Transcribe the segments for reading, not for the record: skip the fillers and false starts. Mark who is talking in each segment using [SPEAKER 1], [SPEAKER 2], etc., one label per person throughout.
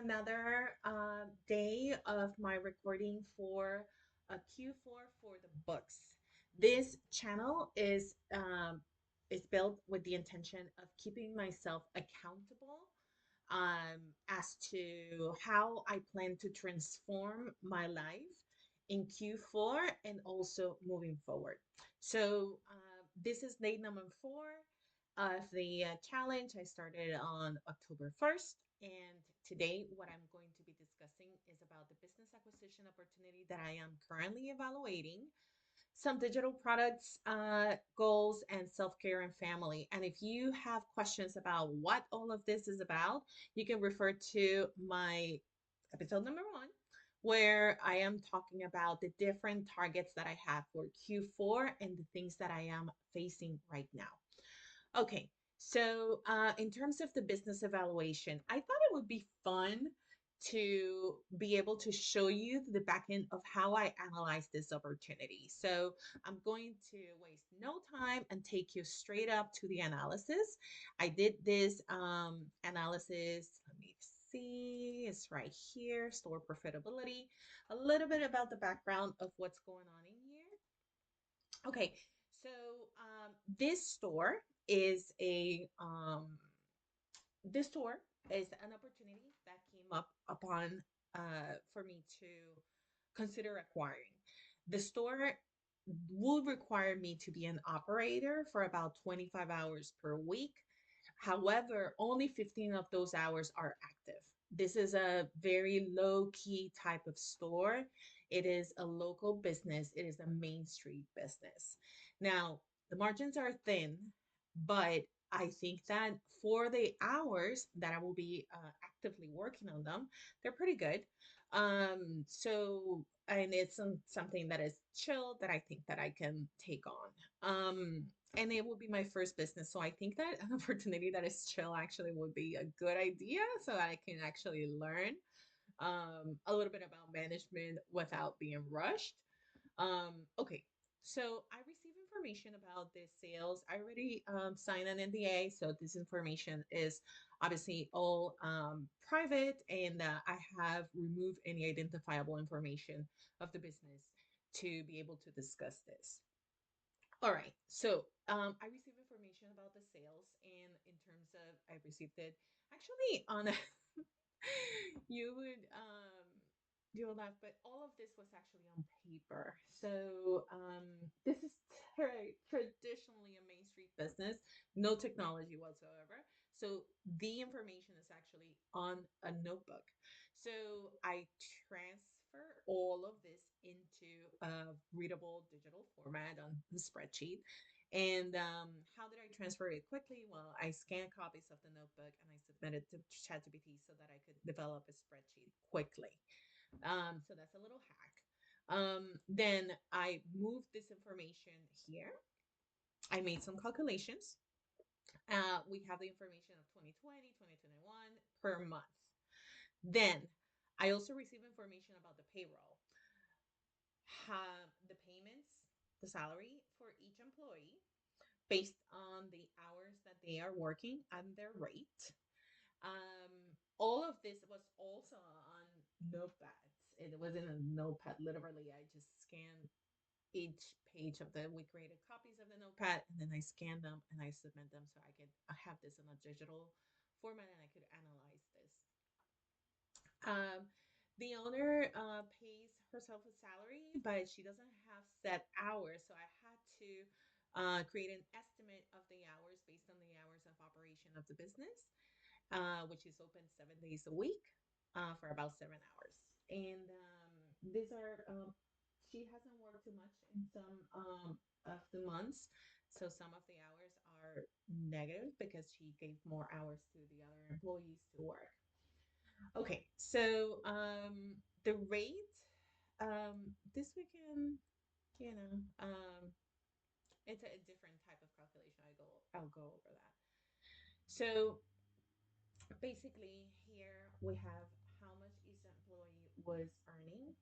[SPEAKER 1] another day of my recording for a Q4 for the books. This channel is built with the intention of keeping myself accountable as to how I plan to transform my life in Q4 and also moving forward. This is day number 4 of the challenge. I started on October 1st. And today, what I'm going to be discussing is about the business acquisition opportunity that I am currently evaluating, some digital products, goals, and self care and family. And if you have questions about what all of this is about, you can refer to my episode number 1, where I am talking about the different targets that I have for Q4 and the things that I am facing right now. Okay, in terms of the business evaluation, I thought it would be fun to be able to show you the back end of how I analyze this opportunity. So I'm going to waste no time and take you straight up to the analysis. I did this analysis. Let me see, it's right here, store profitability, a little bit about the background of what's going on in here. Okay, so this store is a this store is an opportunity that came up upon for me to consider acquiring. The store would require me to be an operator for about 25 hours per week. However, only 15 of those hours are active. This is a very low key type of store. It is a local business, it is a main street business. Now, the margins are thin, but I think that for the hours that I will be actively working on them, they're pretty good. And it's something that is chill that I think that I can take on. And it will be my first business. So I think that an opportunity that is chill actually would be a good idea so that I can actually learn a little bit about management without being rushed. Okay, so I received information about the sales. I already signed an NDA, so this information is obviously all private, and I have removed any identifiable information of the business to be able to discuss this. All right. I received information about the sales, and in terms of I received it actually on a you would you will laugh, but all of this was actually on paper. This is traditionally a main street business, no technology whatsoever. So the information is actually on a notebook. So I transfer all of this into a readable digital format on the spreadsheet. And how did I transfer it quickly? Well, I scanned copies of the notebook and I submitted to ChatGPT so that I could develop a spreadsheet quickly. So that's a little hack. Then I moved this information here. I made some calculations. We have the information of 2020, 2021 per month. Then I also received information about the payroll, the payments, the salary for each employee based on the hours that they are working and their rate. All of this was also on notepads. It was in a notepad. Literally, I just scanned each page of the. We created copies of the notepad, and then I scanned them and I submit them so I could have this in a digital format and I could analyze this. The owner pays herself a salary, but she doesn't have set hours. So I had to create an estimate of the hours based on the hours of operation of the business, which is open 7 days a week for about 7 hours. And these are, she hasn't worked too much in some of the months. So some of the hours are negative because she gave more hours to the other employees to work. Okay, the rate, this we can, you know, it's a different type of calculation. I'll go over that. So basically, here we have how much each employee was earning,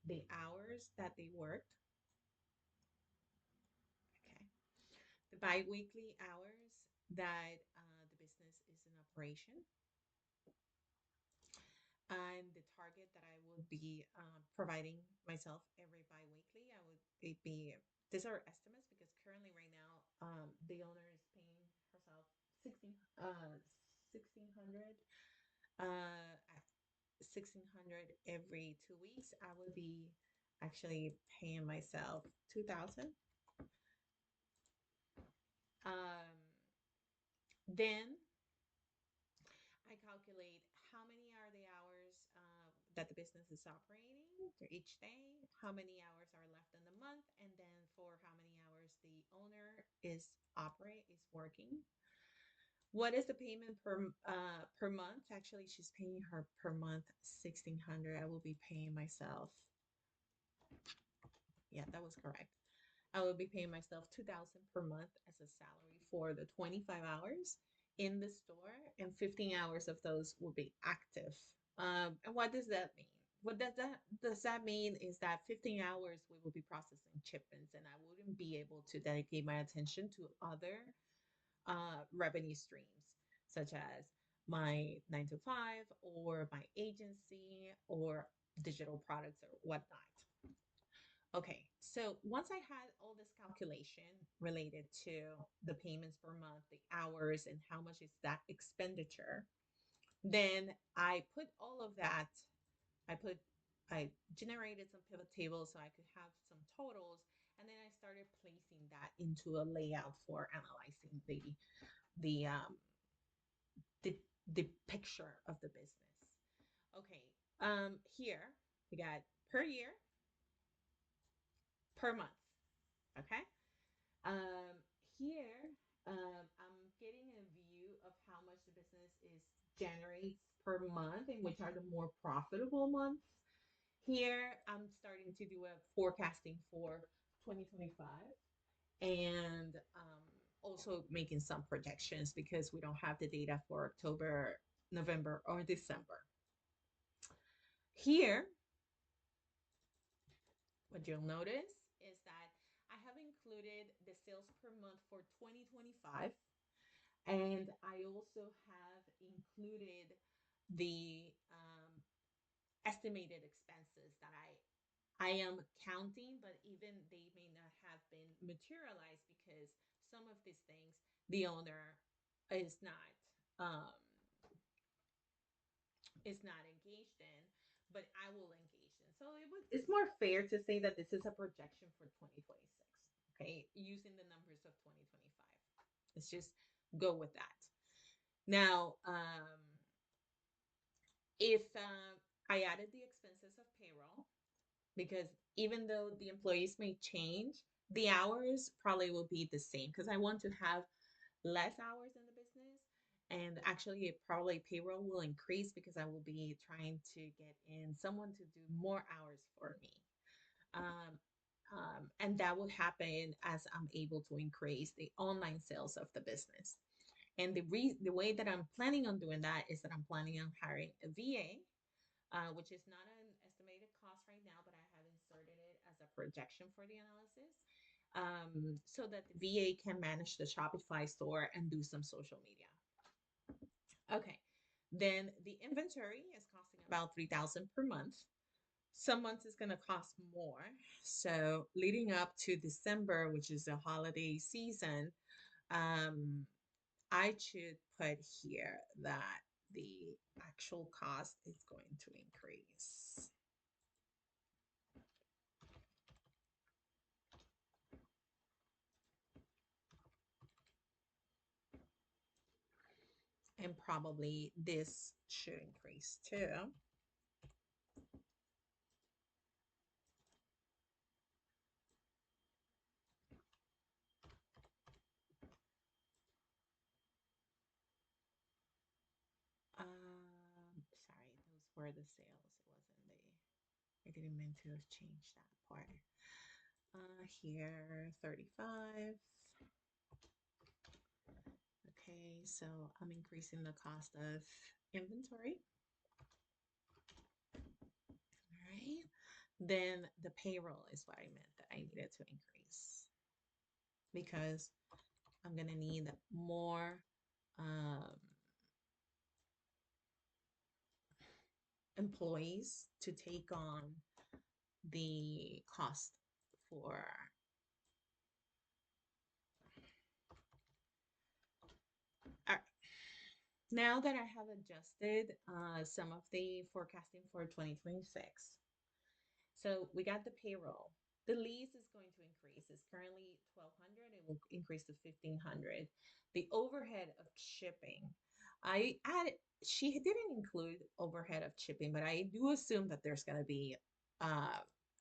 [SPEAKER 1] the hours that they worked, okay, the biweekly hours that the business is in operation, and the target that I would be providing myself every bi-weekly, I would it be these are estimates because currently right now the owner is paying herself 1600 1600 every 2 weeks. I would be actually paying myself 2000. um then I calculate how many are the hours that the business is operating for each day, how many hours are left in the month, and then for how many hours the owner is working. What is the payment per month? Actually, she's paying her per month 1600. I will be paying myself. Yeah, that was correct. I will be paying myself 2000 per month as a salary for the 25 hours in the store, and 15 hours of those will be active. And what does that mean? What does that mean is that 15 hours we will be processing shipments, and I wouldn't be able to dedicate my attention to other revenue streams, such as my 9 to 5 or my agency or digital products or whatnot. Okay, so once I had all this calculation related to the payments per month, the hours, and how much is that expenditure, then I put all of that, I put, I generated some pivot tables so I could have some totals, and then I started placing that into a layout for analyzing the um the the picture of the business. Okay, here we got per year, per month. Okay. Um, Here, I'm getting a view of how much the business is generates per month and which are the more profitable months. Here, I'm starting to do a forecasting for 2025 and also making some projections because we don't have the data for October, November, or December. Here, what you'll notice is that I have included the sales per month for 2025. And I also have included the estimated expenses that I am counting, but even they may not have been materialized because some of these things the owner is not um, engaged in, but I will engage in. So it's more fair to say that this is a projection for 2026. Okay, using the numbers of 2025. Let's just go with that. Now, if I added the expenses of payroll, because even though the employees may change, the hours probably will be the same because I want to have less hours in the business. And actually, it probably payroll will increase because I will be trying to get in someone to do more hours for me. Um, and that will happen as I'm able to increase the online sales of the business. And the way that I'm planning on doing that is that I'm planning on hiring a VA, which is not an estimated cost right now, but I have inserted it as a projection for the analysis, so that the VA can manage the Shopify store and do some social media. Okay, then the inventory is costing about 3,000 per month. Some months it's going to cost more. So leading up to December, which is the holiday season, um, I should put here that the actual cost is going to increase. And probably this should increase too. Sorry, those were the sales. It wasn't I didn't mean to change that part. Here, 35. Okay, so I'm increasing the cost of inventory. All right. Then the payroll is what I meant that I needed to increase because I'm going to need more um, employees to take on the cost for. Uh, Now that I have adjusted some of the forecasting for 2026, so we got the payroll. The lease is going to increase. It's currently 1,200. It will increase to 1,500. The overhead of shipping, I added. She didn't include overhead of shipping, but I do assume that there's going to be uh,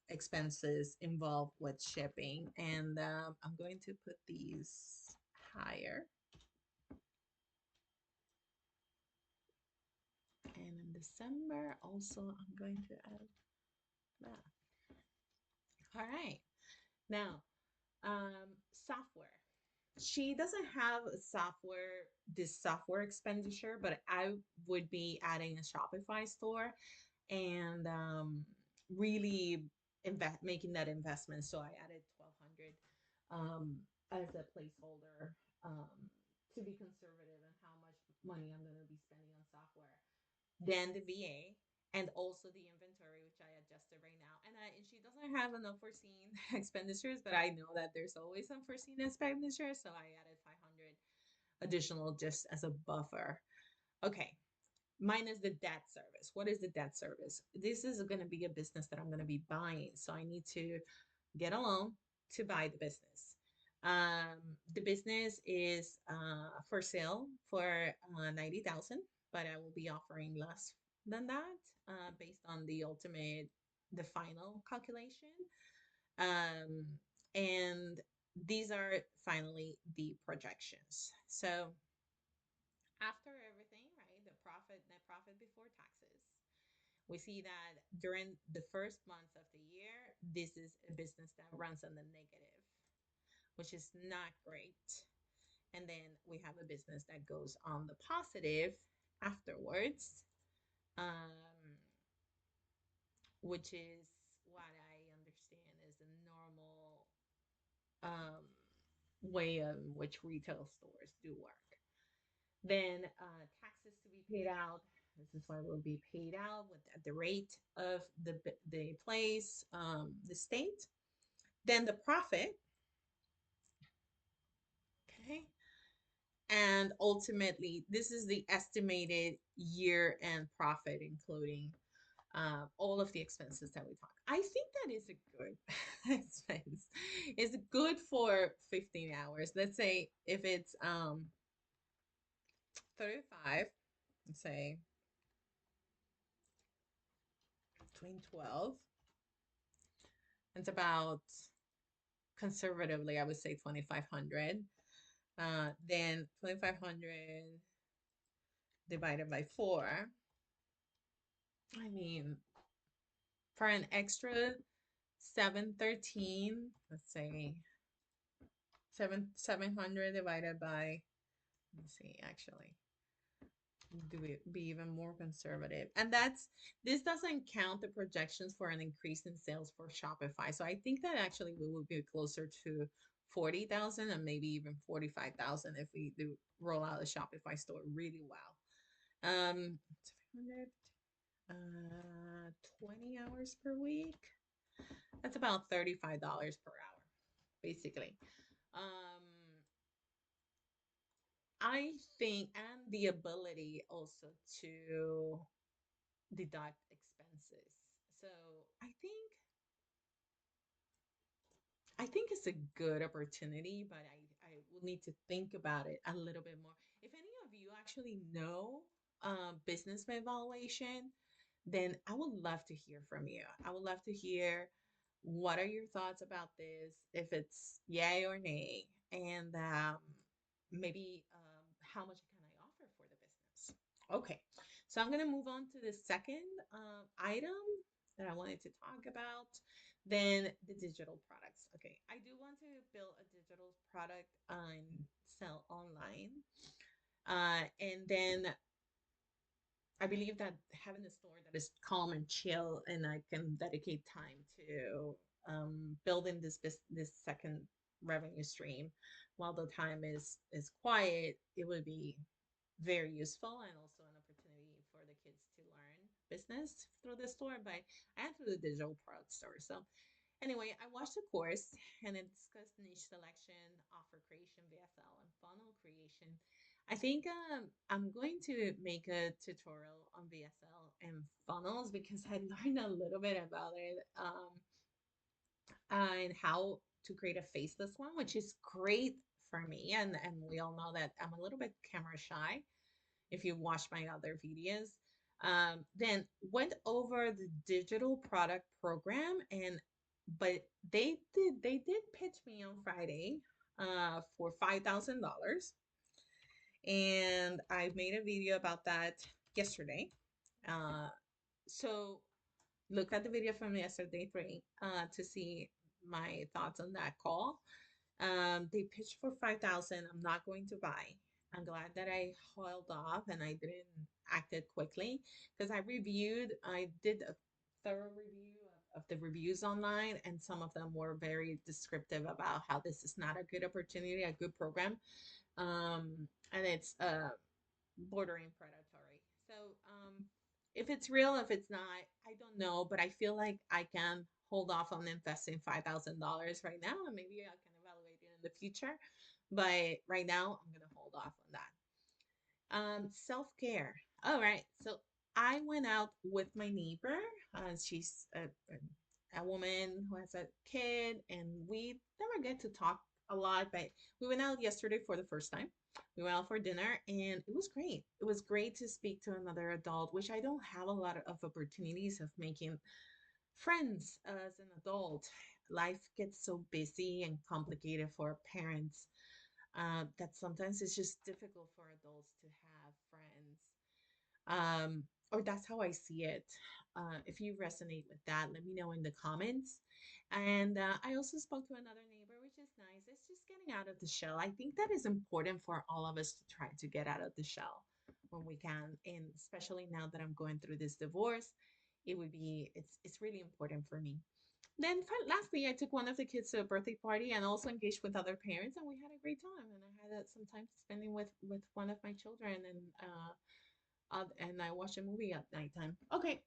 [SPEAKER 1] expenses involved with shipping, and I'm going to put these higher. And in December, also, I'm going to add that. All right. Now, software. She doesn't have this software expenditure, but I would be adding a Shopify store and really making that investment. So I added 1,200 as a placeholder to be conservative and how much money I'm going to be spending on software. Then the VA, and also the inventory, which I adjusted right now. And she doesn't have an unforeseen expenditures, but I know that there's always unforeseen expenditures, so I added 500 additional just as a buffer. Okay, minus the debt service. What is the debt service? This is going to be a business that I'm going to be buying, so I need to get a loan to buy the business. The business is for sale for 90,000, but I will be offering less than that based on the final calculation. Um, and these are finally the projections. So after everything, right, net profit before taxes, we see that during the first months of the year, this is a business that runs on the negative, which is not great. And then we have a business that goes on the positive afterwards, um, which is what I understand is a normal um, way in which retail stores do work. Then taxes to be paid out. This is what will be paid out with at the rate of the place, the state. Then the profit, okay, and ultimately this is the estimated year end profit, including all of the expenses that we talk. I think that is a good expense. It's good for 15 hours. Let's say if it's 35, let's say between 12, it's about, conservatively I would say 2,500. Then 2,500 divided by 4. I mean, for an extra 713, let's say 700 divided by, let's see, actually, do it be even more conservative. And this doesn't count the projections for an increase in sales for Shopify. So I think that actually we will be closer to 40,000 and maybe even 45,000 if we do roll out a Shopify store really well. 700, 20 hours per week. That's about $35 per hour, basically. Um, I think, and the ability also to deduct expenses. So I think it's a good opportunity, but I will need to think about it a little bit more. If any of you actually know business evaluation, then I would love to hear from you. I would love to hear what are your thoughts about this, if it's yay or nay, and maybe how much can I offer for the business. Okay, so I'm going to move on to the second item that I wanted to talk about. Then the digital products. Okay, I do want to build a digital product and sell online. And then I believe that having a store that is calm and chill, and I can dedicate time to building this second revenue stream while the time is quiet, it would be very useful and also an opportunity for the kids to learn business through the store, but I had through the digital product store. So anyway, I watched the course and it discussed niche selection, offer creation, VSL, and funnel creation. I think I'm going to make a tutorial on VSL and funnels because I learned a little bit about it, and how to create a faceless one, which is great for me. And we all know that I'm a little bit camera shy if you watch my other videos. Then went over the digital product program, and but they did pitch me on Friday for $5,000, and I made a video about that yesterday. Uh, so look at the video from yesterday three to see my thoughts on that call. They pitched for 5,000. I'm not going to buy. I'm glad that I held off and I didn't acted quickly because I did a thorough review of the reviews online, and some of them were very descriptive about how this is not a good opportunity, a good program, and it's bordering predatory. So if it's real, if it's not, I don't know, but I feel like I can hold off on investing $5,000 right now, and maybe I can evaluate it in the future. But right now, I'm gonna hold off on that. Self-care. All right. So I went out with my neighbor. She's a woman who has a kid, and we never get to talk a lot, but we went out yesterday for the first time. We went out for dinner, and it was great. It was great to speak to another adult, which I don't have a lot of opportunities of making friends as an adult. Life gets so busy and complicated for parents that sometimes it's just difficult for adults to have friends. Or that's how I see it. If you resonate with that, let me know in the comments. And I also spoke to another neighbor, which is nice. It's just getting out of the shell. I think that is important for all of us to try to get out of the shell when we can, and especially now that I'm going through this divorce, it's really important for me. Then lastly, I took one of the kids to a birthday party and also engaged with other parents, and we had a great time. And I had some time spending with one of my children, and I watched a movie at nighttime. Okay,